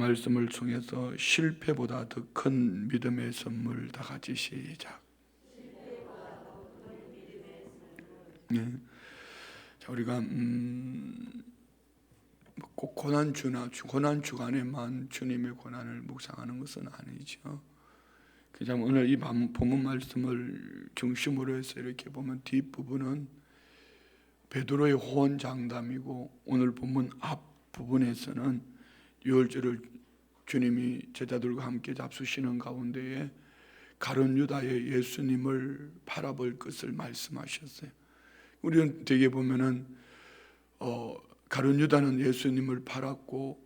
말씀을 통해서 실패보다 더 큰 믿음의 선물 다 같이 시작. 네. 자, 우리가 꼭 고난 주간에만 주님의 고난을 묵상하는 것은 아니죠. 그냥 오늘 이 본문 말씀을 중심으로 해서 이렇게 보면 뒷부분은 베드로의 호언장담이고, 오늘 본문 앞부분에서는 유월절을 주님이 제자들과 함께 잡수시는 가운데에 가룟 유다의 예수님을 팔아볼 것을 말씀하셨어요. 우리는 되게 보면은 가룟 유다는 예수님을 팔았고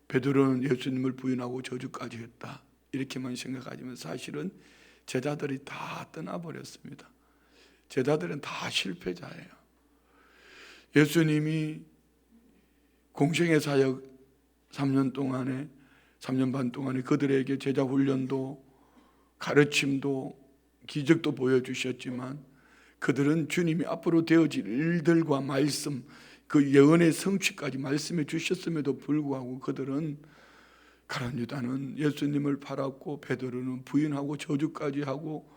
베드로는 예수님을 부인하고 저주까지 했다, 이렇게만 생각하지만 사실은 제자들이 다 떠나버렸습니다. 제자들은 다 실패자예요. 예수님이 공생의 사역 3년 반 동안에 그들에게 제자 훈련도 가르침도 기적도 보여주셨지만, 그들은 주님이 앞으로 되어질 일들과 말씀, 그 예언의 성취까지 말씀해 주셨음에도 불구하고 그들은, 가룟 유다는 예수님을 팔았고 베드로는 부인하고 저주까지 하고,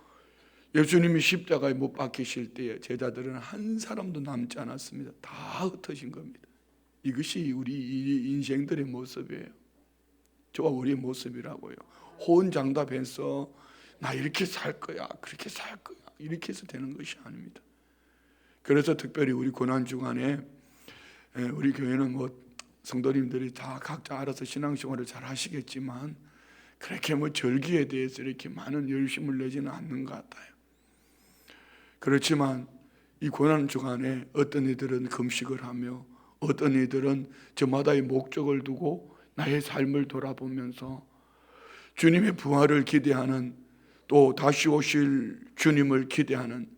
예수님이 십자가에 못 박히실 때에 제자들은 한 사람도 남지 않았습니다. 다 흩어진 겁니다. 이것이 우리 인생들의 모습이에요. 저와 우리의 모습이라고요. 호언장담해서 나 이렇게 살 거야, 그렇게 살 거야, 이렇게 해서 되는 것이 아닙니다. 그래서 특별히 우리 고난 주간에 우리 교회는 성도님들이 다 각자 알아서 신앙생활을 잘 하시겠지만 그렇게 절기에 대해서 이렇게 많은 열심을 내지는 않는 것 같아요. 그렇지만 이 고난 주간에 어떤 이들은 금식을 하며 어떤 이들은 저마다의 목적을 두고 나의 삶을 돌아보면서 주님의 부활을 기대하는, 또 다시 오실 주님을 기대하는,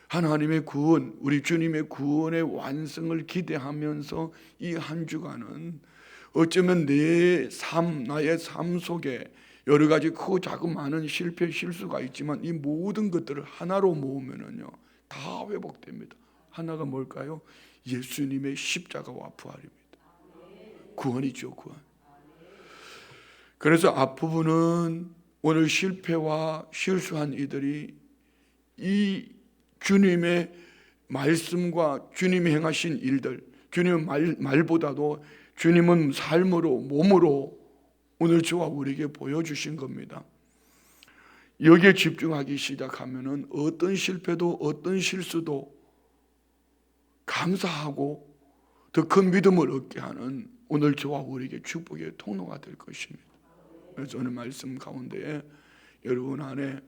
하나님의 구원, 우리 주님의 구원의 완성을 기대하면서 이 한 주간은 어쩌면 나의 삶 속에 여러 가지 크고 작고 많은 실패, 실수가 있지만 이 모든 것들을 하나로 모으면은요 다 회복됩니다. 하나가 뭘까요? 예수님의 십자가와 부활입니다. 구원이죠, 구원. 그래서 앞부분은 오늘 실패와 실수한 이들이 이 주님의 말씀과 주님이 행하신 일들, 주님의 말보다도 주님은 삶으로, 몸으로 오늘 저와 우리에게 보여주신 겁니다. 여기에 집중하기 시작하면은 어떤 실패도 어떤 실수도 감사하고 더 큰 믿음을 얻게 하는 오늘 저와 우리에게 축복의 통로가 될 것입니다. 그래서 오늘 말씀 가운데에 여러분 안에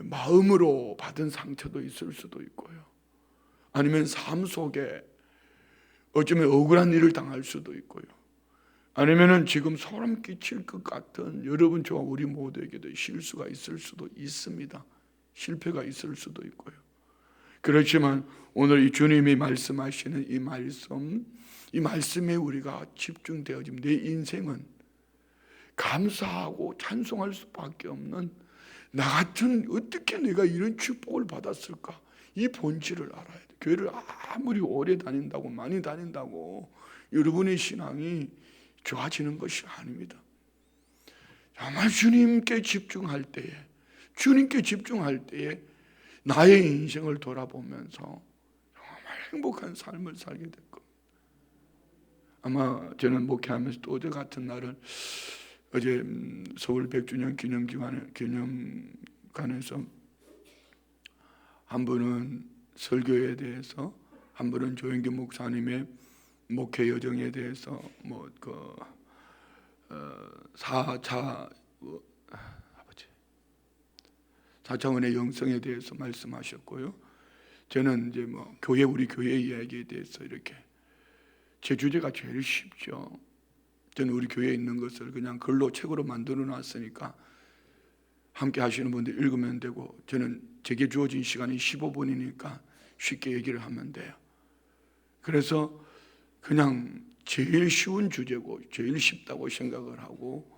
마음으로 받은 상처도 있을 수도 있고요, 아니면 삶 속에 어쩌면 억울한 일을 당할 수도 있고요, 아니면은 지금 소름 끼칠 것 같은 여러분 저와 우리 모두에게도 실수가 있을 수도 있습니다. 실패가 있을 수도 있고요. 그렇지만 오늘 이 주님이 말씀하시는 이 말씀에 우리가 집중되어지면 내 인생은 감사하고 찬송할 수밖에 없는, 나 같은 어떻게 내가 이런 축복을 받았을까, 이 본질을 알아야 돼. 교회를 아무리 오래 다닌다고 많이 다닌다고 여러분의 신앙이 좋아지는 것이 아닙니다. 정말 주님께 집중할 때에 나의 인생을 돌아보면서 정말 행복한 삶을 살게 될 겁니다. 아마 저는 목회하면서 또 어제 같은 날은 어제 서울 100주년 기념관에서 한 분은 설교에 대해서, 한 분은 조영기 목사님의 목회 여정에 대해서 4차원의 영성에 대해서 말씀하셨고요. 저는 이제 우리 교회 이야기에 대해서 이렇게, 제 주제가 제일 쉽죠. 저는 우리 교회에 있는 것을 그냥 글로 책으로 만들어 놨으니까 함께 하시는 분들 읽으면 되고, 저는 제게 주어진 시간이 15분이니까 쉽게 얘기를 하면 돼요. 그래서 그냥 제일 쉬운 주제고 제일 쉽다고 생각을 하고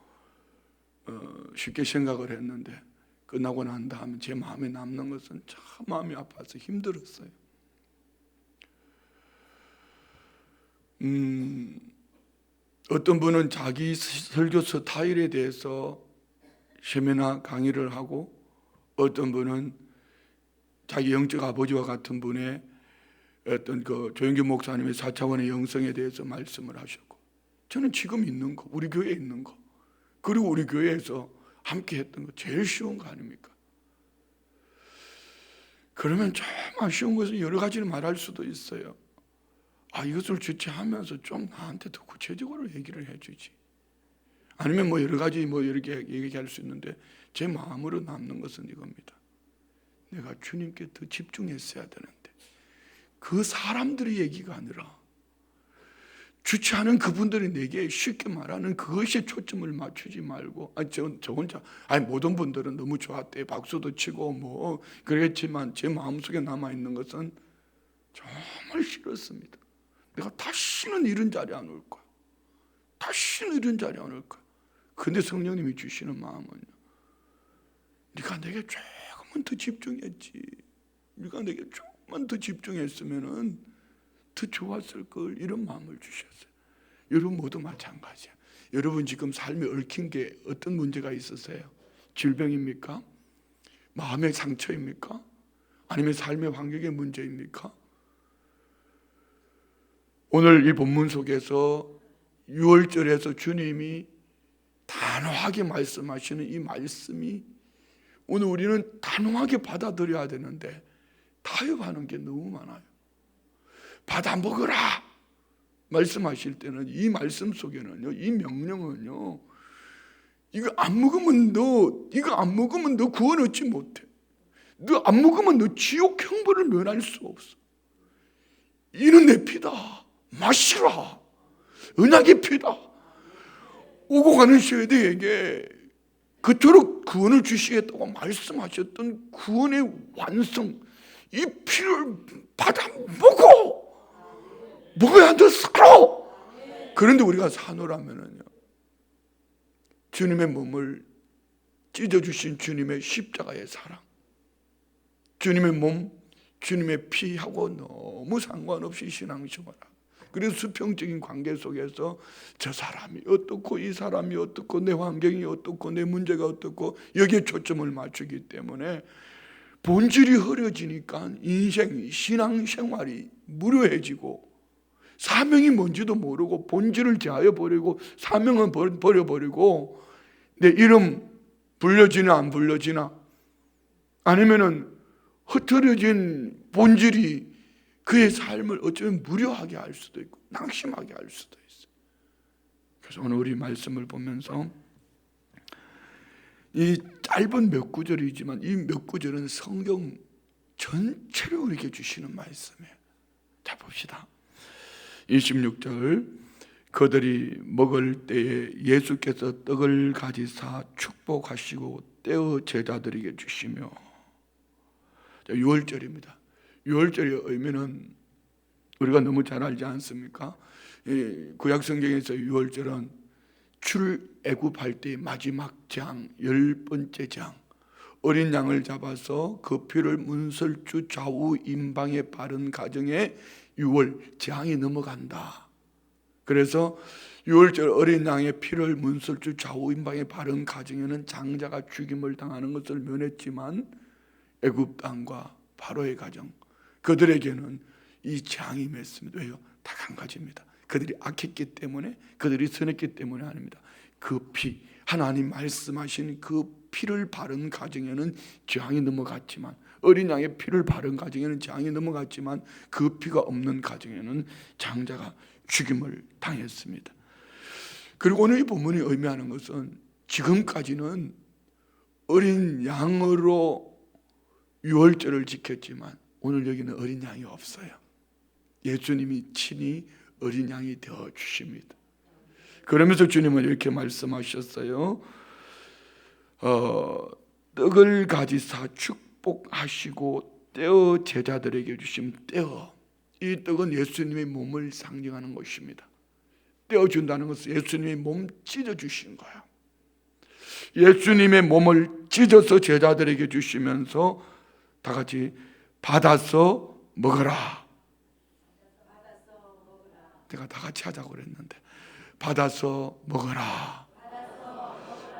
쉽게 생각을 했는데, 끝나고 난 다음에 제 마음에 남는 것은 참 마음이 아파서 힘들었어요. 어떤 분은 자기 설교 스타일에 대해서 세미나 강의를 하고, 어떤 분은 자기 영적 아버지와 같은 분의 어떤 그 조영규 목사님의 4차원의 영성에 대해서 말씀을 하셨고, 저는 지금 있는 거, 우리 교회에 있는 거, 그리고 우리 교회에서 함께 했던 거 제일 쉬운 거 아닙니까? 그러면 좀 아쉬운 것은 여러 가지를 말할 수도 있어요. 이것을 주체하면서 좀 나한테 더 구체적으로 얘기를 해주지. 아니면 뭐 여러 가지 뭐 이렇게 얘기할 수 있는데, 제 마음으로 남는 것은 이겁니다. 내가 주님께 더 집중했어야 되는데, 그 사람들의 얘기가 아니라 주체하는 그분들이 내게 쉽게 말하는 그것에 초점을 맞추지 말고, 저 혼자, 모든 분들은 너무 좋았대, 박수도 치고 뭐 그랬지만, 제 마음속에 남아있는 것은 정말 싫었습니다. 내가 다시는 이런 자리에 안 올 거야. 다시는 이런 자리에 안 올 거야. 근데 성령님이 주시는 마음은요, 네가 내게 조금만 더 집중했지, 네가 내게 조금만 더 집중했으면은 더 좋았을 걸, 이런 마음을 주셨어요. 여러분 모두 마찬가지야. 여러분 지금 삶에 얽힌 게 어떤 문제가 있으세요? 질병입니까? 마음의 상처입니까? 아니면 삶의 환경의 문제입니까? 오늘 이 본문 속에서 6월절에서 주님이 단호하게 말씀하시는 이 말씀이, 오늘 우리는 단호하게 받아들여야 되는데 타협하는 게 너무 많아요. 받아 먹으라 말씀하실 때는 이 말씀 속에는요, 이 명령은요, 이거 안 먹으면 너 구원 얻지 못해. 너 안 먹으면 너 지옥 형벌을 면할 수 없어. 이는 내 피다, 마시라. 언약의 피다. 오고 가는 세대에게 그토록 구원을 주시겠다고 말씀하셨던 구원의 완성, 이 피를 받아 먹어야 너 살아. 그런데 우리가 사노라면은요, 주님의 몸을 찢어주신 주님의 십자가의 사랑, 주님의 몸, 주님의 피하고 너무 상관없이 신앙생활하고, 그래서 수평적인 관계 속에서 저 사람이 어떻고 이 사람이 어떻고 내 환경이 어떻고 내 문제가 어떻고 여기에 초점을 맞추기 때문에 본질이 흐려지니까 인생이, 신앙생활이 무료해지고, 사명이 뭔지도 모르고 본질을 제하여 버리고 사명은 버려버리고, 내 이름 불려지나 안 불려지나, 아니면은 흐트러진 본질이 그의 삶을 어쩌면 무료하게 할 수도 있고 낙심하게 할 수도 있어요. 그래서 오늘 우리 말씀을 보면서 이 짧은 몇 구절이지만 이 몇 구절은 성경 전체를 우리에게 주시는 말씀이에요. 자, 봅시다. 26절, 그들이 먹을 때에 예수께서 떡을 가지사 축복하시고 떼어 제자들에게 주시며. 6월절입니다. 6월절의 의미는 우리가 너무 잘 알지 않습니까? 구약 성경에서 6월절은 출애굽할 때의 마지막 장, 10번째 장, 어린 양을 잡아서 그 피를 문설주 좌우 임방에 바른 가정에 6월 재앙이 넘어간다. 그래서 6월절 어린 양의 피를 문설주 좌우 임방에 바른 가정에는 장자가 죽임을 당하는 것을 면했지만, 애굽 땅과 바로의 가정, 그들에게는 이 재앙이 맺습니다. 왜요? 딱 한 가지입니다. 그들이 악했기 때문에, 그들이 선했기 때문에 아닙니다. 그 피, 하나님 말씀하신 그 피를 바른 가정에는 재앙이 넘어갔지만, 어린 양의 피를 바른 가정에는 재앙이 넘어갔지만, 그 피가 없는 가정에는 장자가 죽임을 당했습니다. 그리고 오늘 이 본문이 의미하는 것은, 지금까지는 어린 양으로 6월절을 지켰지만 오늘 여기는 어린 양이 없어요. 예수님이 친히 어린 양이 되어 주십니다. 그러면서 주님은 이렇게 말씀하셨어요. 떡을 가지사 축복하시고 떼어 제자들에게 주심. 떼어, 이 떡은 예수님의 몸을 상징하는 것입니다. 떼어준다는 것은 예수님의 몸 찢어주신 거예요. 예수님의 몸을 찢어서 제자들에게 주시면서 다 같이 받아서 먹어라. 내가 다 같이 하자고 그랬는데, 받아서 먹어라.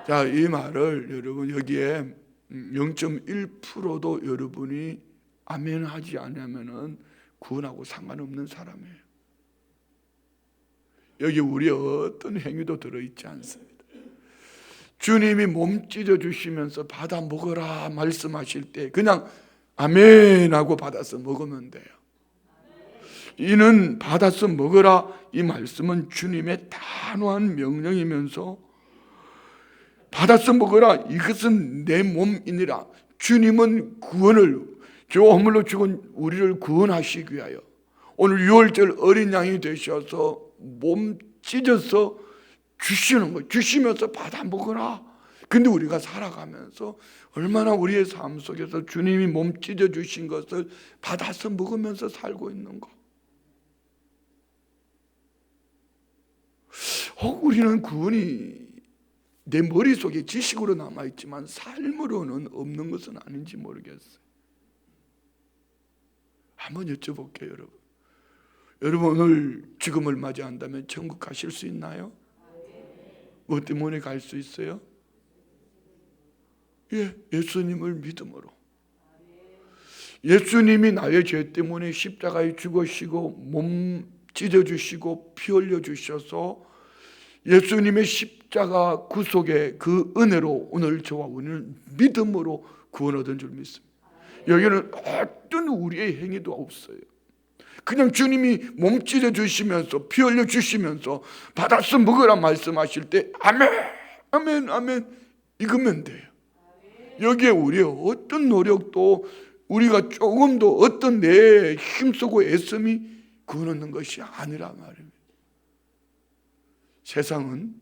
자, 이 말을 여러분 여기에 0.1%도 여러분이 아멘 하지 않으면은 구원하고 상관없는 사람이에요. 여기 우리의 어떤 행위도 들어있지 않습니다. 주님이 몸 찢어주시면서 받아 먹어라 말씀하실 때 그냥 아멘 하고 받아서 먹으면 돼요. 이는 받아서 먹어라 이 말씀은 주님의 단호한 명령이면서 받아서 먹어라 이것은 내 몸이니라. 주님은 구원을 저 허물로 죽은 우리를 구원하시기 위하여 오늘 6월절 어린 양이 되셔서 몸 찢어서 주시는 거예요. 주시면서 받아 먹어라. 근데 우리가 살아가면서 얼마나 우리의 삶 속에서 주님이 몸 찢어 주신 것을 받아서 먹으면서 살고 있는가. 우리는 구원이 내 머릿속에 지식으로 남아있지만 삶으로는 없는 것은 아닌지 모르겠어요. 한번 여쭤볼게요, 여러분. 여러분 오늘 죽음을 맞이한다면 천국 가실 수 있나요? 뭐 때문에 갈 수 있어요? 예수님을 믿음으로. 예수님이 나의 죄 때문에 십자가에 죽으시고 몸 찢어주시고 피 흘려주셔서 예수님의 십자가 구속의 그 은혜로 오늘 저와 우리는 믿음으로 구원 얻은 줄 믿습니다. 여기는 어떤 우리의 행위도 없어요. 그냥 주님이 몸 찢어주시면서 피 흘려주시면서 받아서 먹으라 말씀하실 때 아멘 아멘 아멘 이거면 돼요. 여기에 우리의 어떤 노력도 우리가 조금도 어떤 내 힘쓰고 애씀이 구원 얻는 것이 아니라 말입니다. 세상은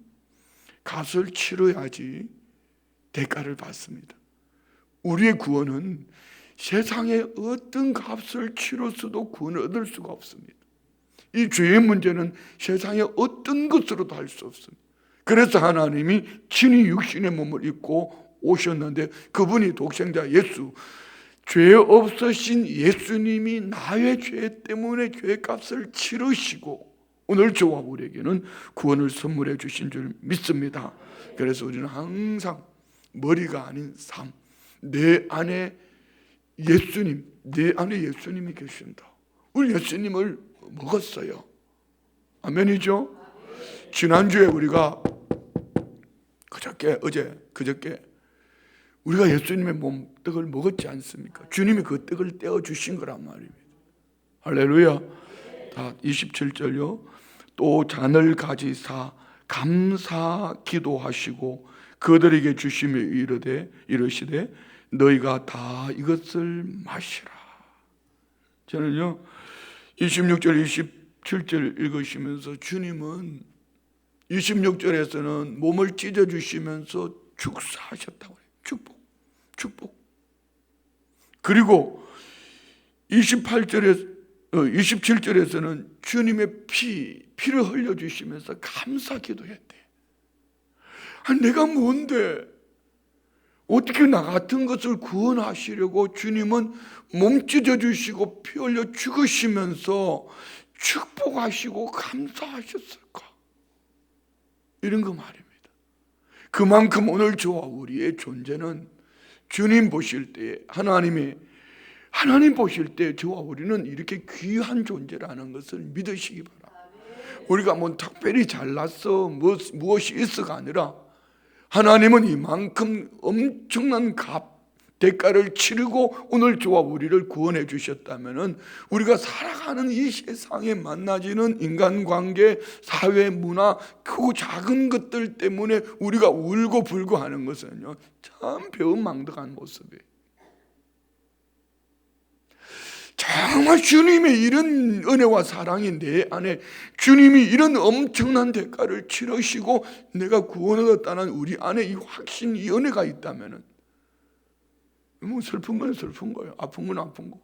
값을 치러야지 대가를 받습니다. 우리의 구원은 세상에 어떤 값을 치러서도 구원을 얻을 수가 없습니다. 이 죄의 문제는 세상에 어떤 것으로도 할 수 없습니다. 그래서 하나님이 친히 육신의 몸을 입고 오셨는데 그분이 독생자 예수, 죄 없으신 예수님이 나의 죄 때문에 죄값을 치르시고 오늘 저와 우리에게는 구원을 선물해 주신 줄 믿습니다. 그래서 우리는 항상 머리가 아닌 삶, 내 안에 예수님, 내 안에 예수님이 계신다. 우리 예수님을 먹었어요. 아멘이죠? 지난주에 우리가 그저께 우리가 예수님의 몸 떡을 먹었지 않습니까? 주님이 그 떡을 떼어 주신 거란 말입니다. 할렐루야. 다 27절요. 또 잔을 가지사 감사 기도하시고 그들에게 주시며 이르시되 너희가 다 이것을 마시라. 저는요 26절 27절 읽으시면서 주님은 26절에서는 몸을 찢어주시면서 축사하셨다고 해요. 축복. 그리고 27절에서는 주님의 피를 흘려주시면서 감사 기도했대. 내가 뭔데 어떻게 나 같은 것을 구원하시려고 주님은 몸 찢어주시고 피 흘려 죽으시면서 축복하시고 감사하셨을까? 이런 거 말입니다. 그만큼 오늘 저와 우리의 존재는 주님 보실 때 하나님 보실 때 저와 우리는 이렇게 귀한 존재라는 것을 믿으시기 바랍니다. 우리가 뭐 특별히 잘났어 무엇이 있어가 아니라 하나님은 이만큼 엄청난 대가를 치르고 오늘 저와 우리를 구원해 주셨다면 우리가 살아가는 이 세상에 만나지는 인간관계, 사회, 문화 크고 작은 것들 때문에 우리가 울고 불고 하는 것은요 참 배은망덕한 모습이에요. 정말 주님의 이런 은혜와 사랑이 내 안에 주님이 이런 엄청난 대가를 치르시고 내가 구원을 얻었다는 우리 안에 이 확신, 이 은혜가 있다면 뭐 슬픈 건 슬픈 거예요. 아픈 건 아픈 거.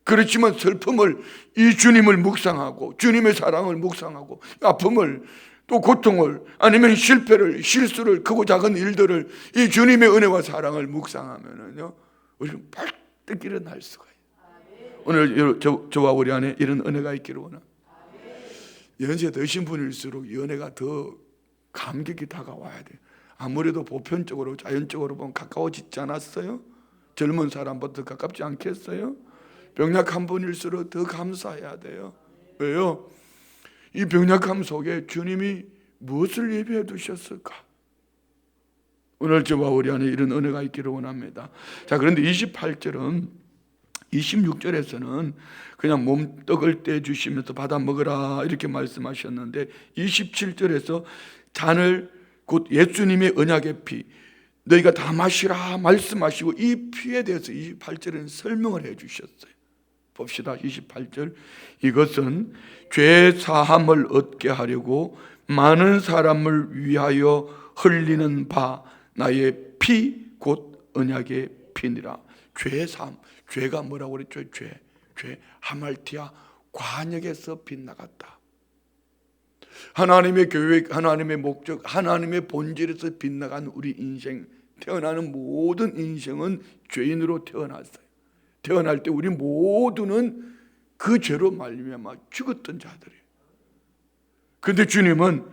그렇지만 슬픔을 이 주님을 묵상하고 주님의 사랑을 묵상하고 아픔을 또 고통을 아니면 실수를 크고 작은 일들을 이 주님의 은혜와 사랑을 묵상하면은요 우리는 벌떡 일어날 수가 있어요. 오늘 저와 우리 안에 이런 은혜가 있기를 원합니다. 연세 드신 분일수록 연애가 더 감격이 다가와야 돼요. 아무래도 보편적으로 자연적으로 보면 가까워지지 않았어요? 젊은 사람보다 가깝지 않겠어요? 병약한 분일수록 더 감사해야 돼요. 왜요? 이 병약함 속에 주님이 무엇을 예비해 두셨을까? 오늘 저와 우리 안에 이런 은혜가 있기를 원합니다. 자, 그런데 26절에서는 그냥 몸떡을 떼주시면서 받아 먹으라 이렇게 말씀하셨는데 27절에서 잔을 곧 예수님의 언약의 피 너희가 다 마시라 말씀하시고 이 피에 대해서 28절에는 설명을 해 주셨어요. 봅시다. 28절 이것은 죄 사함을 얻게 하려고 많은 사람을 위하여 흘리는 바 나의 피 곧 언약의 피니라. 죄 사함, 죄가 뭐라고 그랬죠? 죄 하말티아 관역에서 빗나갔다. 하나님의 계획, 하나님의 목적, 하나님의 본질에서 빗나간 우리 인생, 태어나는 모든 인생은 죄인으로 태어났어요. 태어날 때 우리 모두는 그 죄로 말미암아 죽었던 자들이에요. 그런데 주님은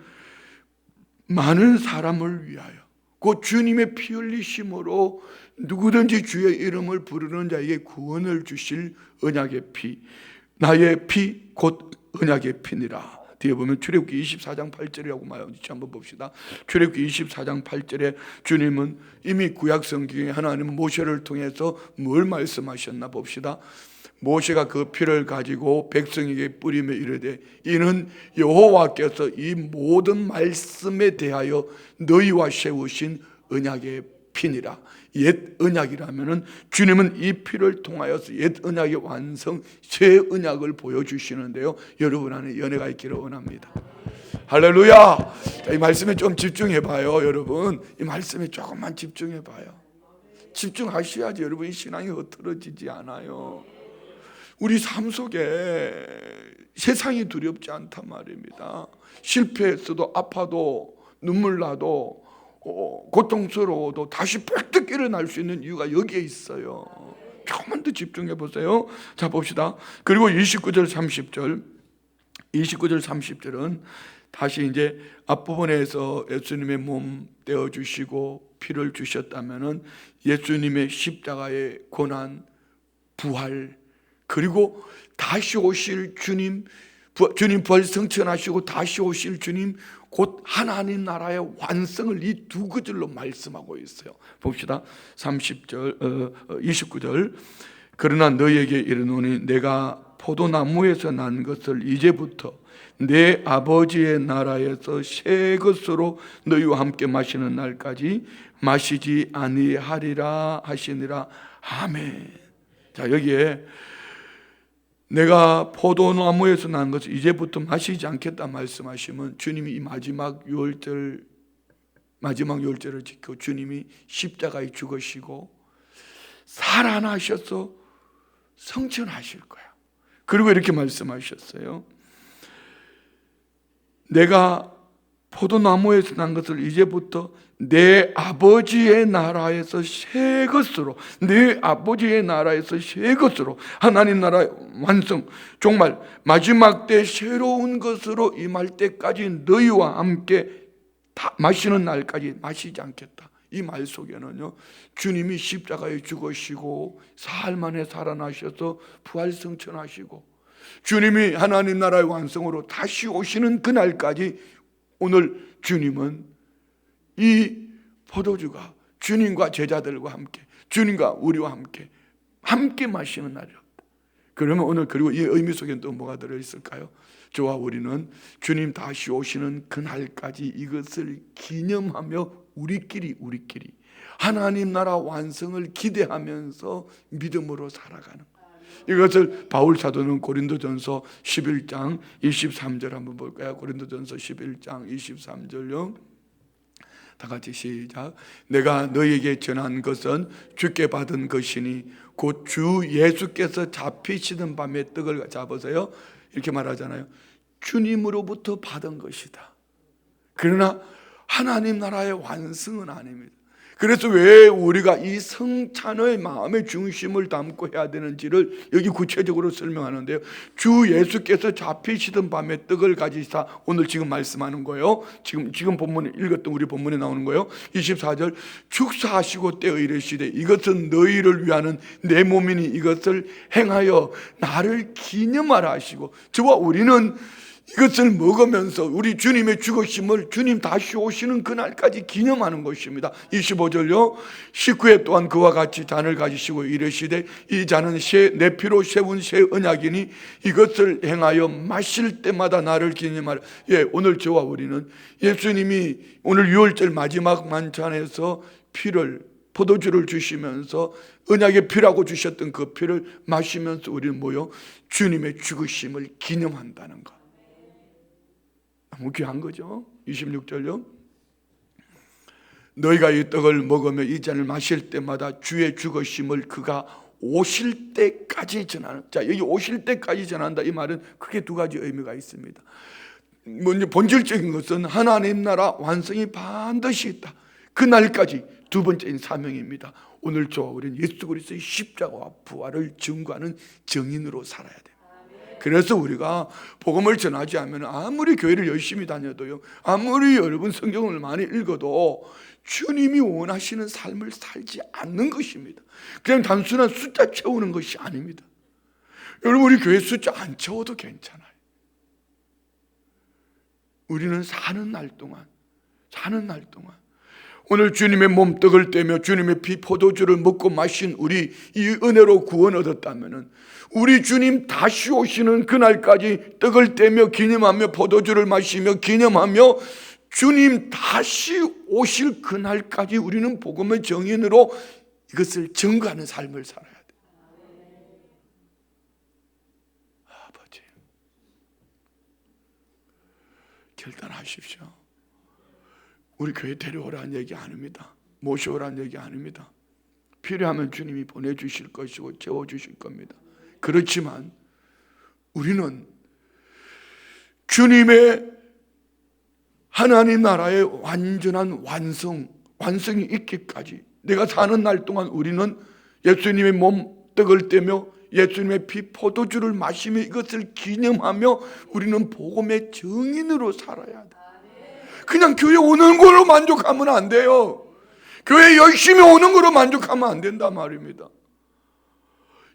많은 사람을 위하여 곧 주님의 피 흘리심으로 누구든지 주의 이름을 부르는 자에게 구원을 주실 언약의 피, 나의 피 곧 언약의 피니라. 뒤에 보면 출애굽기 24장 8절이라고 말하지 한번 봅시다. 출애굽기 24장 8절에 주님은 이미 구약 성경에 하나님은 모세를 통해서 뭘 말씀하셨나 봅시다. 모세가 그 피를 가지고 백성에게 뿌리며 이르되 이는 여호와께서 이 모든 말씀에 대하여 너희와 세우신 언약의 피니라. 옛 언약이라면은 주님은 이 피를 통하여서 옛 언약의 완성, 새 언약을 보여주시는데요. 여러분 안에 연애가 있기를 원합니다. 할렐루야. 자, 이 말씀에 좀 집중해봐요. 여러분 이 말씀에 조금만 집중해봐요. 집중하셔야지 여러분 이 신앙이 흐트러지지 않아요. 우리 삶 속에 세상이 두렵지 않단 말입니다. 실패했어도 아파도 눈물 나도 고통스러워도 다시 빽뜩 일어날 수 있는 이유가 여기에 있어요. 조금만 더 집중해 보세요. 자 봅시다. 그리고 29절 30절은 다시 이제 앞부분에서 예수님의 몸 떼어주시고 피를 주셨다면은 예수님의 십자가의 고난, 부활, 그리고 다시 오실 주님 부활 성천하시고 다시 오실 주님 곧 하나님 나라의 완성을 이 두 구절로 말씀하고 있어요. 봅시다. 29절 그러나 너희에게 이르노니 내가 포도나무에서 난 것을 이제부터 내 아버지의 나라에서 새 것으로 너희와 함께 마시는 날까지 마시지 아니하리라 하시니라. 아멘. 자 여기에 내가 포도나무에서 난 것을 이제부터 마시지 않겠다 말씀하시면 주님이 이 마지막 유월절을 지켜 주님이 십자가에 죽으시고 살아나셔서 성천하실 거야. 그리고 이렇게 말씀하셨어요. 내가 포도나무에서 난 것을 이제부터 내 아버지의 나라에서 새 것으로, 내 아버지의 나라에서 새 것으로, 하나님 나라의 완성, 정말 마지막 때 새로운 것으로 임할 때까지 너희와 함께 다 마시는 날까지 마시지 않겠다. 이 말 속에는요, 주님이 십자가에 죽으시고 사흘 만에 살아나셔서 부활성천하시고 주님이 하나님 나라의 완성으로 다시 오시는 그날까지 오늘 주님은 이 포도주가 주님과 제자들과 함께, 주님과 우리와 함께 마시는 날이었다. 그러면 오늘 그리고 이 의미 속에는 또 뭐가 들어있을까요? 저와 우리는 주님 다시 오시는 그날까지 이것을 기념하며 우리끼리 하나님 나라 완성을 기대하면서 믿음으로 살아가는, 이것을 바울 사도는 고린도전서 11장 23절 한번 볼까요? 고린도전서 11장 23절요. 다 같이 시작. 내가 너희에게 전한 것은 주께 받은 것이니 곧 주 예수께서 잡히시던 밤에 떡을 잡으세요. 이렇게 말하잖아요. 주님으로부터 받은 것이다. 그러나 하나님 나라의 완성은 아닙니다. 그래서 왜 우리가 이 성찬의 마음의 중심을 담고 해야 되는지를 여기 구체적으로 설명하는데요. 주 예수께서 잡히시던 밤에 떡을 가지사, 오늘 지금 말씀하는 거예요. 지금 본문에 읽었던 우리 본문에 나오는 거예요. 24절, 축사하시고 떼어 이르시되 이것은 너희를 위하는 내 몸이니 이것을 행하여 나를 기념하라 하시고, 저와 우리는 이것을 먹으면서 우리 주님의 죽으심을 주님 다시 오시는 그날까지 기념하는 것입니다. 25절요. 식후에 또한 그와 같이 잔을 가지시고 이르시되 이 잔은 내 피로 세운 새 언약이니 이것을 행하여 마실 때마다 나를 기념하라. 예, 오늘 저와 우리는 예수님이 오늘 유월절 마지막 만찬에서 포도주를 주시면서 언약의 피라고 주셨던 그 피를 마시면서 우리는 뭐요? 주님의 죽으심을 기념한다는 것. 너무 귀한 거죠. 26절요. 너희가 이 떡을 먹으며 이 잔을 마실 때마다 주의 죽으심을 그가 오실 때까지 전하는. 자, 여기 오실 때까지 전한다, 이 말은 크게 두 가지 의미가 있습니다. 먼저 본질적인 것은 하나님 나라 완성이 반드시 있다. 그날까지 두 번째인 사명입니다. 오늘 저와 우리는 예수 그리스도의 십자가와 부활을 증거하는 증인으로 살아야 돼요. 그래서 우리가 복음을 전하지 않으면 아무리 교회를 열심히 다녀도요, 아무리 여러분 성경을 많이 읽어도 주님이 원하시는 삶을 살지 않는 것입니다. 그냥 단순한 숫자 채우는 것이 아닙니다. 여러분, 우리 교회 숫자 안 채워도 괜찮아요. 우리는 사는 날 동안 오늘 주님의 몸떡을 떼며 주님의 피 포도주를 먹고 마신 우리 이 은혜로 구원 얻었다면 우리 주님 다시 오시는 그날까지 떡을 떼며 기념하며 포도주를 마시며 기념하며 주님 다시 오실 그날까지 우리는 복음의 증인으로 이것을 증거하는 삶을 살아야 돼요. 아버지, 결단하십시오. 우리 교회 데려오라는 얘기 아닙니다. 모셔오라는 얘기 아닙니다. 필요하면 주님이 보내주실 것이고 채워주실 겁니다. 그렇지만 우리는 주님의 하나님 나라의 완전한 완성이 있기까지 내가 사는 날 동안 우리는 예수님의 몸 떡을 떼며 예수님의 피 포도주를 마시며 이것을 기념하며 우리는 복음의 증인으로 살아야 돼. 그냥 교회 오는 걸로 만족하면 안 돼요. 교회 열심히 오는 걸로 만족하면 안 된단 말입니다.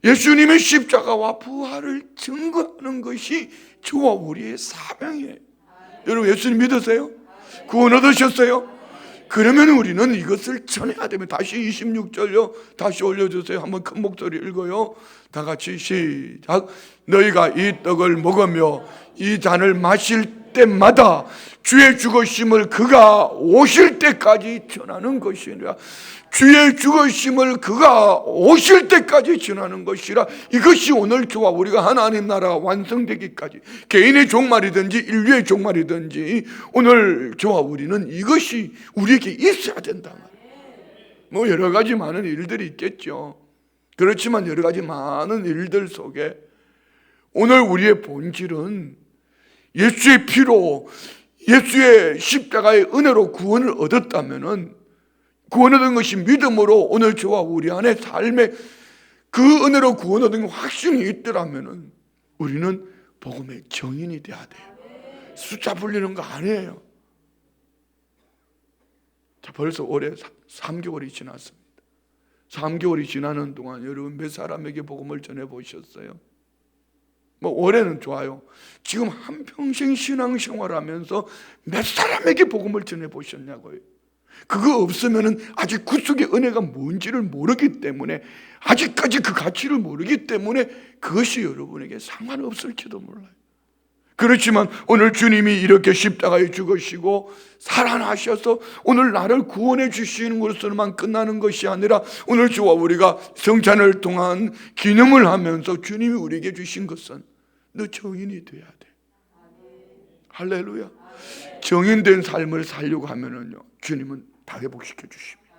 예수님의 십자가와 부활을 증거하는 것이 저와 우리의 사명이에요. 여러분, 예수님 믿으세요? 구원 얻으셨어요? 그러면 우리는 이것을 전해야 됩니다. 다시 26절요. 다시 올려주세요. 한번 큰 목소리 읽어요. 다 같이 시작. 너희가 이 떡을 먹으며 이 잔을 마실 때마다 주의 죽으심을 그가 오실 때까지 전하는 것이라. 주의 죽으심을 그가 오실 때까지 전하는 것이라. 이것이 오늘 저와 우리가 하나님 나라가 완성되기까지, 개인의 종말이든지 인류의 종말이든지 오늘 저와 우리는 이것이 우리에게 있어야 된다. 뭐 여러 가지 많은 일들이 있겠죠. 그렇지만 여러 가지 많은 일들 속에 오늘 우리의 본질은 예수의 피로, 예수의 십자가의 은혜로 구원을 얻었다면은, 구원 얻은 것이 믿음으로 오늘 저와 우리 안에 삶에 그 은혜로 구원 얻은 확신이 있더라면은 우리는 복음의 증인이 돼야 돼요. 숫자 불리는 거 아니에요. 자, 벌써 올해 3개월이 지났습니다. 3개월이 지나는 동안 여러분 몇 사람에게 복음을 전해보셨어요? 뭐 올해는 좋아요. 지금 한평생 신앙생활하면서 몇 사람에게 복음을 전해보셨냐고요. 그거 없으면은 아직 그 속의 은혜가 뭔지를 모르기 때문에, 아직까지 그 가치를 모르기 때문에 그것이 여러분에게 상관없을지도 몰라요. 그렇지만 오늘 주님이 이렇게 십자가에 죽으시고 살아나셔서 오늘 나를 구원해 주시는 것으로만 끝나는 것이 아니라 오늘 저와 우리가 성찬을 통한 기념을 하면서 주님이 우리에게 주신 것은 너 증인이 돼야 돼. 할렐루야. 증인된 삶을 살려고 하면은요, 주님은 다 회복시켜 주십니다.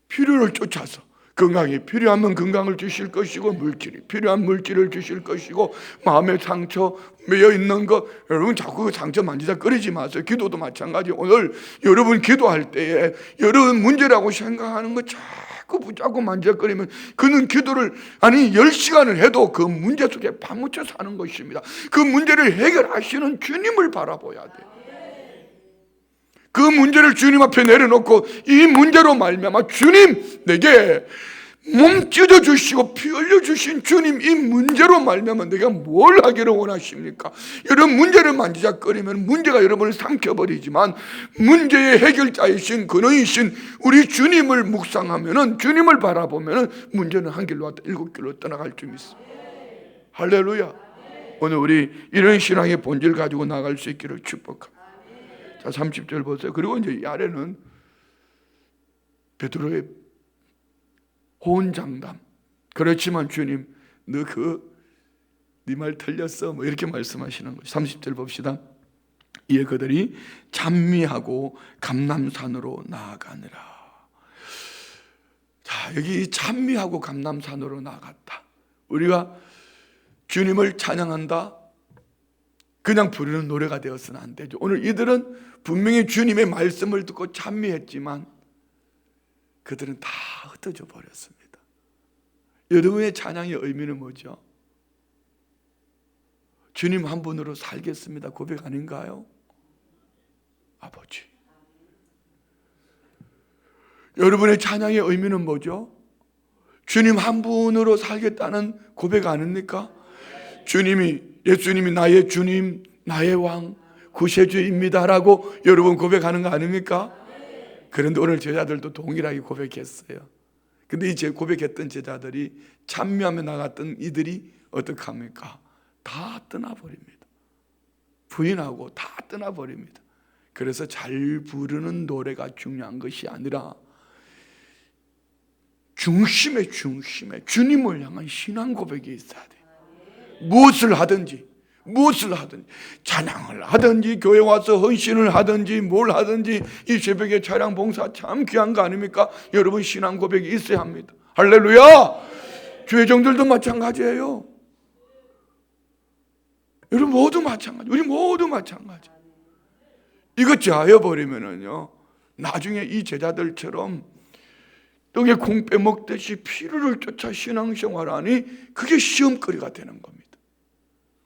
필요를 쫓아서 건강이 필요하면 건강을 주실 것이고, 물질이 필요한 물질을 주실 것이고, 마음의 상처 매여 있는 거, 여러분 자꾸 그 상처 만지작거리지 마세요. 기도도 마찬가지. 오늘 여러분 기도할 때에 여러분 문제라고 생각하는 거 자꾸 붙잡고 만지작거리면 그는 기도를 10시간을 해도 그 문제 속에 파묻혀 사는 것입니다. 그 문제를 해결하시는 주님을 바라봐야 돼요. 그 문제를 주님 앞에 내려놓고 이 문제로 말미암아 주님 내게 몸 찢어주시고 피 흘려주신 주님, 이 문제로 말미암아 내가 뭘 하기를 원하십니까? 여러분 문제를 만지작거리면 문제가 여러분을 삼켜버리지만 문제의 해결자이신 근원이신 우리 주님을 묵상하면, 주님을 바라보면 문제는 한 길로 왔다 7길로 떠나갈 줄 믿습니다. 할렐루야. 오늘 우리 이런 신앙의 본질 가지고 나갈 수 있기를 축복합니다. 자, 30절 보세요. 그리고 이제 이 아래는 베드로의 호언장담. 그렇지만 주님, 너 네 말 틀렸어. 뭐 이렇게 말씀하시는 거죠. 30절 봅시다. 이에 그들이 찬미하고 감람산으로 나아가느라. 자, 여기 찬미하고 감람산으로 나아갔다. 우리가 주님을 찬양한다, 그냥 부르는 노래가 되어서는 안 되죠. 오늘 이들은 분명히 주님의 말씀을 듣고 찬미했지만 그들은 다 흩어져 버렸습니다. 여러분의 찬양의 의미는 뭐죠? 주님 한 분으로 살겠습니다 고백 아닌가요? 아버지. 여러분의 찬양의 의미는 뭐죠? 주님 한 분으로 살겠다는 고백 아닙니까? 예수님이 나의 주님, 나의 왕, 구세주입니다라고 여러분 고백하는 거 아닙니까? 그런데 오늘 제자들도 동일하게 고백했어요. 근데 이 고백했던 제자들이 찬미하며 나갔던 이들이 어떻게 합니까? 다 떠나버립니다. 부인하고 다 떠나버립니다. 그래서 잘 부르는 노래가 중요한 것이 아니라 중심에 주님을 향한 신앙 고백이 있어야 돼요. 무엇을 하든지 찬양을 하든지 교회 와서 헌신을 하든지 뭘 하든지 이 새벽에 차량 봉사 참 귀한 거 아닙니까? 여러분 신앙 고백이 있어야 합니다. 할렐루야. 주회종들도 마찬가지예요. 여러분 모두 마찬가지. 우리 모두 마찬가지. 이거 제하여버리면은요 나중에 이 제자들처럼 떡에 콩 빼먹듯이 피를 쫓아 신앙생활하니 그게 시험거리가 되는 겁니다.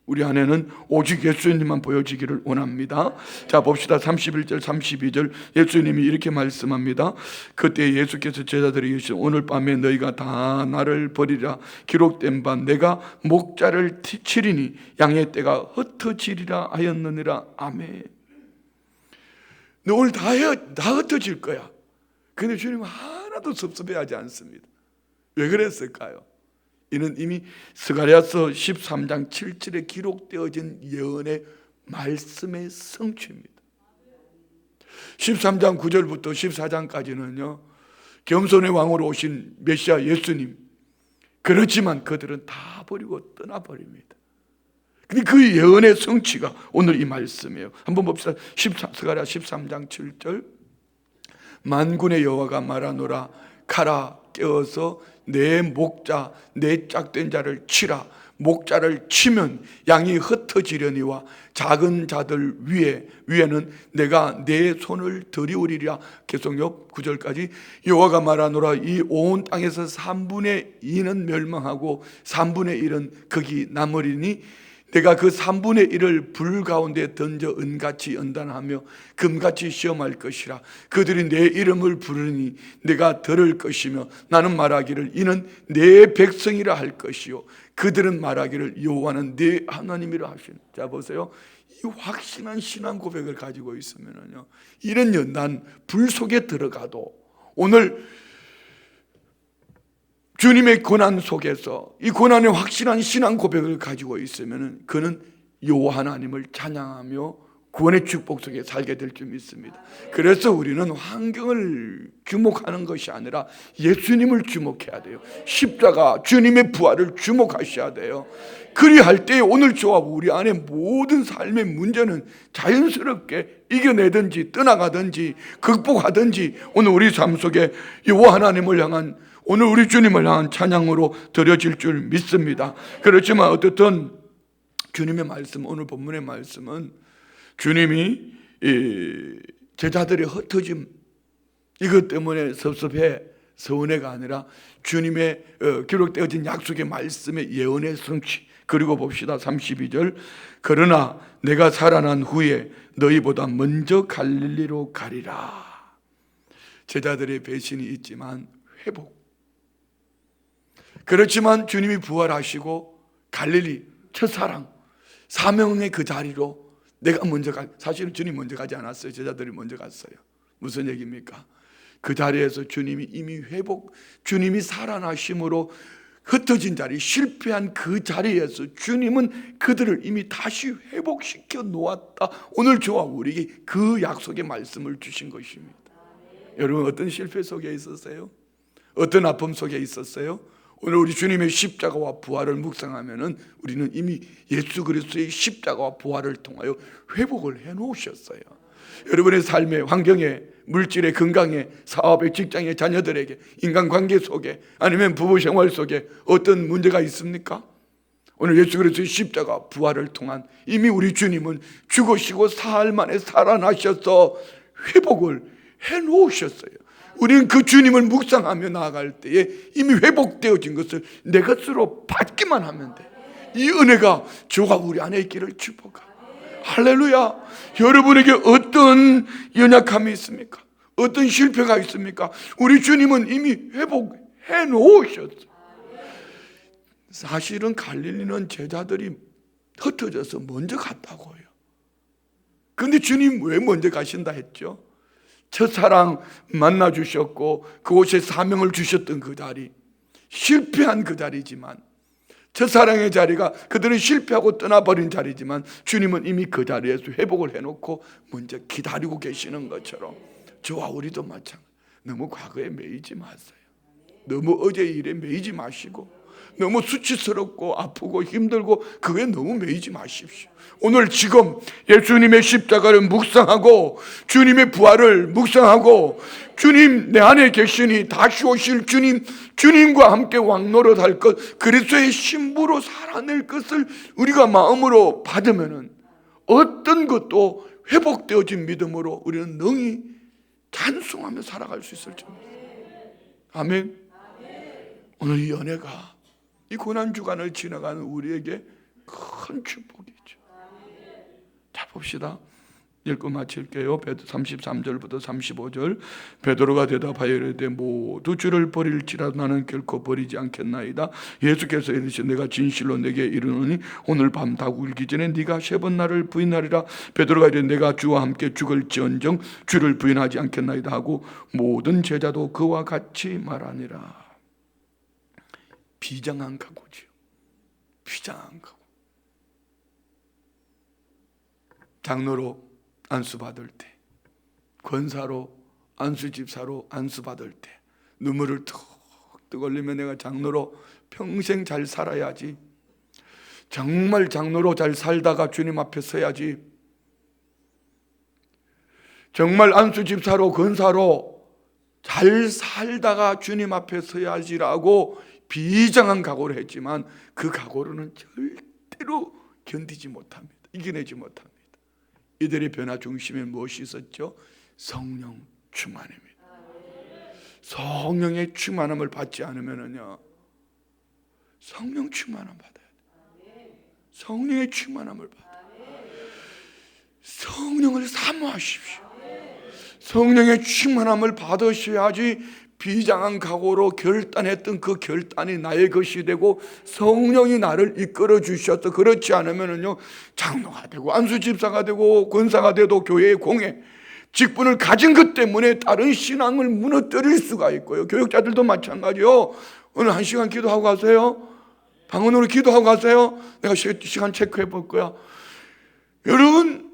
우리 안에는 오직 예수님만 보여지기를 원합니다. 자 봅시다. 31절 32절 예수님이 이렇게 말씀합니다. 그때 예수께서 제자들에게 이르시되 오늘 밤에 너희가 다 나를 버리라. 기록된 바 내가 목자를 치리니 양의 떼가 흩어지리라 하였느니라. 아멘. 너 오늘 다 흩어질 거야. 근데 주님은 하나도 섭섭해하지 않습니다. 왜 그랬을까요? 이는 이미 스가랴서 13장 7절에 기록되어진 예언의 말씀의 성취입니다. 13장 9절부터 14장까지는요 겸손의 왕으로 오신 메시아 예수님, 그렇지만 그들은 다 버리고 떠나버립니다. 근데 그 예언의 성취가 오늘 이 말씀이에요. 한번 봅시다. 스가랴 13장 7절 만군의 여호와가 말하노라. 가라 깨어서 내 목자 내 짝된 자를 치라. 목자를 치면 양이 흩어지려니와 작은 자들 위에는 내가 내 손을 들이우리라. 계속요 9절까지 여호와가 말하노라. 이 온 땅에서 3분의 2는 멸망하고 3분의 1은 거기 남으리니 내가 그 3분의 1을 불 가운데 던져 은같이 연단하며 금같이 시험할 것이라. 그들이 내 이름을 부르니 내가 들을 것이며 나는 말하기를 이는 내 백성이라 할 것이요 그들은 말하기를 여호와는 내 하나님이라 하시는. 자 보세요. 이 확신한 신앙 고백을 가지고 있으면요 이런 연단 불 속에 들어가도 오늘 주님의 고난 속에서 이 고난의 확실한 신앙 고백을 가지고 있으면 그는 여호와 하나님을 찬양하며 구원의 축복 속에 살게 될 줄 믿습니다. 그래서 우리는 환경을 주목하는 것이 아니라 예수님을 주목해야 돼요. 십자가 주님의 부활을 주목하셔야 돼요. 그리할 때 오늘 저와 우리 안에 모든 삶의 문제는 자연스럽게 이겨내든지 떠나가든지 극복하든지 오늘 우리 삶 속에 여호와 하나님을 향한 오늘 우리 주님을 향한 찬양으로 드려질 줄 믿습니다. 그렇지만 어떻든 주님의 말씀, 오늘 본문의 말씀은 주님이 이 제자들의 흩어짐 이것 때문에 섭섭해 서운해가 아니라 주님의 기록되어진 약속의 말씀의 예언의 성취. 그리고 봅시다. 32절. 그러나 내가 살아난 후에 너희보다 먼저 갈릴리로 가리라. 제자들의 배신이 있지만 회복. 그렇지만 주님이 부활하시고 갈릴리 첫사랑 사명의 그 자리로 내가 먼저 사실은 주님 먼저 가지 않았어요. 제자들이 먼저 갔어요. 무슨 얘기입니까? 그 자리에서 주님이 이미 주님이 살아나심으로 흩어진 자리, 실패한 그 자리에서 주님은 그들을 이미 다시 회복시켜 놓았다. 오늘 저와 우리에게 그 약속의 말씀을 주신 것입니다. 여러분 어떤 실패 속에 있었어요? 어떤 아픔 속에 있었어요? 오늘 우리 주님의 십자가와 부활을 묵상하면은 우리는 이미 예수 그리스도의 십자가와 부활을 통하여 회복을 해 놓으셨어요. 여러분의 삶의 환경에, 물질의 건강에, 사업의, 직장의, 자녀들에게, 인간관계 속에, 아니면 부부 생활 속에 어떤 문제가 있습니까? 오늘 예수 그리스도의 십자가 부활을 통한 이미 우리 주님은 죽으시고 사흘 만에 살아나셔서 회복을 해 놓으셨어요. 우리는 그 주님을 묵상하며 나아갈 때에 이미 회복되어진 것을 내 것으로 받기만 하면 돼. 이 은혜가 저와 우리 안에 있기를 축복합니다. 할렐루야. 여러분에게 어떤 연약함이 있습니까? 어떤 실패가 있습니까? 우리 주님은 이미 회복해 놓으셨어요. 사실은 갈릴리는 제자들이 흩어져서 먼저 갔다고요. 그런데 주님 왜 먼저 가신다 했죠? 첫사랑 만나 주셨고 그곳에 사명을 주셨던 그 자리, 실패한 그 자리지만, 첫사랑의 자리가 그들은 실패하고 떠나버린 자리지만 주님은 이미 그 자리에서 회복을 해놓고 먼저 기다리고 계시는 것처럼 저와 우리도 마찬가지. 너무 과거에 매이지 마세요. 너무 어제의 일에 매이지 마시고, 너무 수치스럽고 아프고 힘들고 그게 너무 매이지 마십시오. 오늘 지금 예수님의 십자가를 묵상하고 주님의 부활을 묵상하고 주님 내 안에 계시니 다시 오실 주님과 함께 왕노릇할 것, 그리스도의 신부로 살아낼 것을 우리가 마음으로 받으면은 어떤 것도 회복되어진 믿음으로 우리는 능히 찬송하며 살아갈 수 있을 줄 믿습니다. 아멘. 오늘 이 연애가 이 고난주간을 지나가는 우리에게 큰 축복이죠. 자 봅시다. 읽고 마칠게요. 33절부터 35절. 베드로가 대답하여 이르되 모두 주를 버릴지라도 나는 결코 버리지 않겠나이다. 예수께서 이르시되 내가 진실로 내게 이르노니 오늘 밤 다 울기 전에 네가 3번 나를 부인하리라. 베드로가 이르되 내가 주와 함께 죽을지언정 주를 부인하지 않겠나이다 하고 모든 제자도 그와 같이 말하니라. 비장한 각오지요. 비장한 각오. 장로로 안수받을 때, 권사로 안수집사로 안수받을 때 눈물을 툭툭 흘리며 내가 장로로 평생 잘 살아야지, 정말 장로로 잘 살다가 주님 앞에 서야지, 정말 안수집사로 권사로 잘 살다가 주님 앞에 서야지라고 비장한 각오를 했지만 그 각오로는 절대로 견디지 못합니다. 이겨내지 못합니다. 이들의 변화 중심에 무엇이 있었죠? 성령 충만입니다. 성령의 충만함을 받지 않으면요, 성령 충만함 받아야 돼요. 성령의 충만함을 받아요. 성령을 사모하십시오. 성령의 충만함을 받으셔야지 비장한 각오로 결단했던 그 결단이 나의 것이 되고 성령이 나를 이끌어 주셔서, 그렇지 않으면요 장로가 되고 안수집사가 되고 권사가 돼도 교회의 공예 직분을 가진 것 때문에 다른 신앙을 무너뜨릴 수가 있고요. 교육자들도 마찬가지요. 오늘 1시간 기도하고 가세요. 방언으로 기도하고 가세요. 내가 시간 체크해 볼 거야. 여러분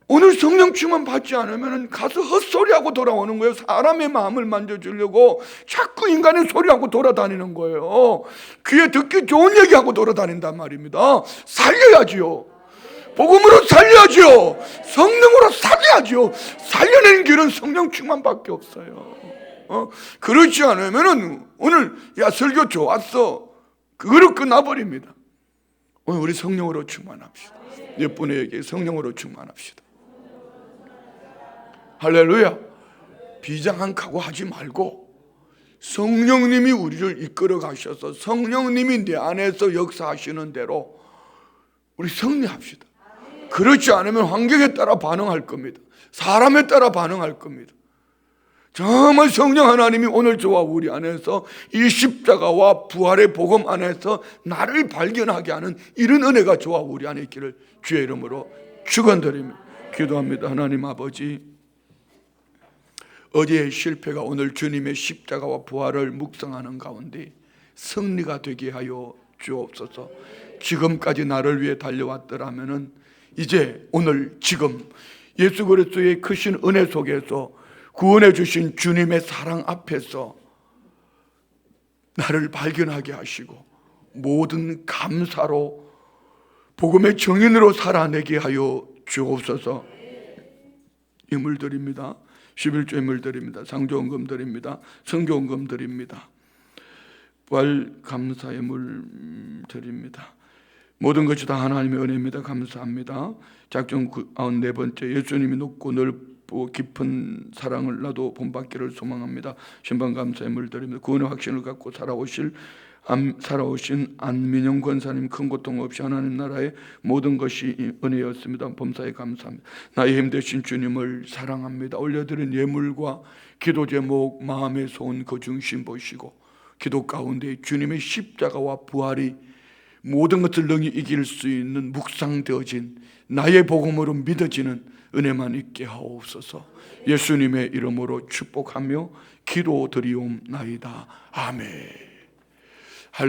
오늘 성령 충만 받지 않으면 가서 헛소리하고 돌아오는 거예요. 사람의 마음을 만져주려고 자꾸 인간의 소리하고 돌아다니는 거예요. 귀에 듣기 좋은 얘기하고 돌아다닌단 말입니다. 살려야지요. 복음으로 살려야지요. 성령으로 살려야지요. 살려내는 길은 성령 충만밖에 없어요. 그렇지 않으면은 오늘 야 설교 좋았어 그거로 끝나버립니다. 오늘 우리 성령으로 충만합시다. 몇 분에게 성령으로 충만합시다. 할렐루야. 비장한 각오하지 말고 성령님이 우리를 이끌어 가셔서 성령님이 내 안에서 역사하시는 대로 우리 승리합시다. 그렇지 않으면 환경에 따라 반응할 겁니다. 사람에 따라 반응할 겁니다. 정말 성령 하나님이 오늘 저와 우리 안에서 이 십자가와 부활의 복음 안에서 나를 발견하게 하는 이런 은혜가 저와 우리 안에 있기를 주의 이름으로 축원드립니다. 기도합니다. 하나님 아버지, 어제의 실패가 오늘 주님의 십자가와 부활을 묵상하는 가운데 승리가 되게 하여 주옵소서. 지금까지 나를 위해 달려왔더라면은 이제 오늘 지금 예수 그리스도의 크신 은혜 속에서 구원해 주신 주님의 사랑 앞에서 나를 발견하게 하시고 모든 감사로 복음의 증인으로 살아내게 하여 주옵소서. 예물 드립니다. 11조 예물 드립니다. 상조헌금 드립니다. 성교헌금 드립니다. 부활 감사 예물 드립니다. 모든 것이 다 하나님의 은혜입니다. 감사합니다. 작정 94번째 예수님이 높고 넓고 깊은 사랑을 나도 본받기를 소망합니다. 신방 감사 예물 드립니다. 구원의 확신을 갖고 살아오신 안민영 권사님 큰 고통 없이 하나님 나라의 모든 것이 은혜였습니다. 범사에 감사합니다. 나의 힘 되신 주님을 사랑합니다. 올려드린 예물과 기도 제목 마음의 소원 그 중심 보시고 기도 가운데 주님의 십자가와 부활이 모든 것을 능히 이길 수 있는 묵상되어진 나의 복음으로 믿어지는 은혜만 있게 하옵소서. 예수님의 이름으로 축복하며 기도드리옵나이다. 아멘.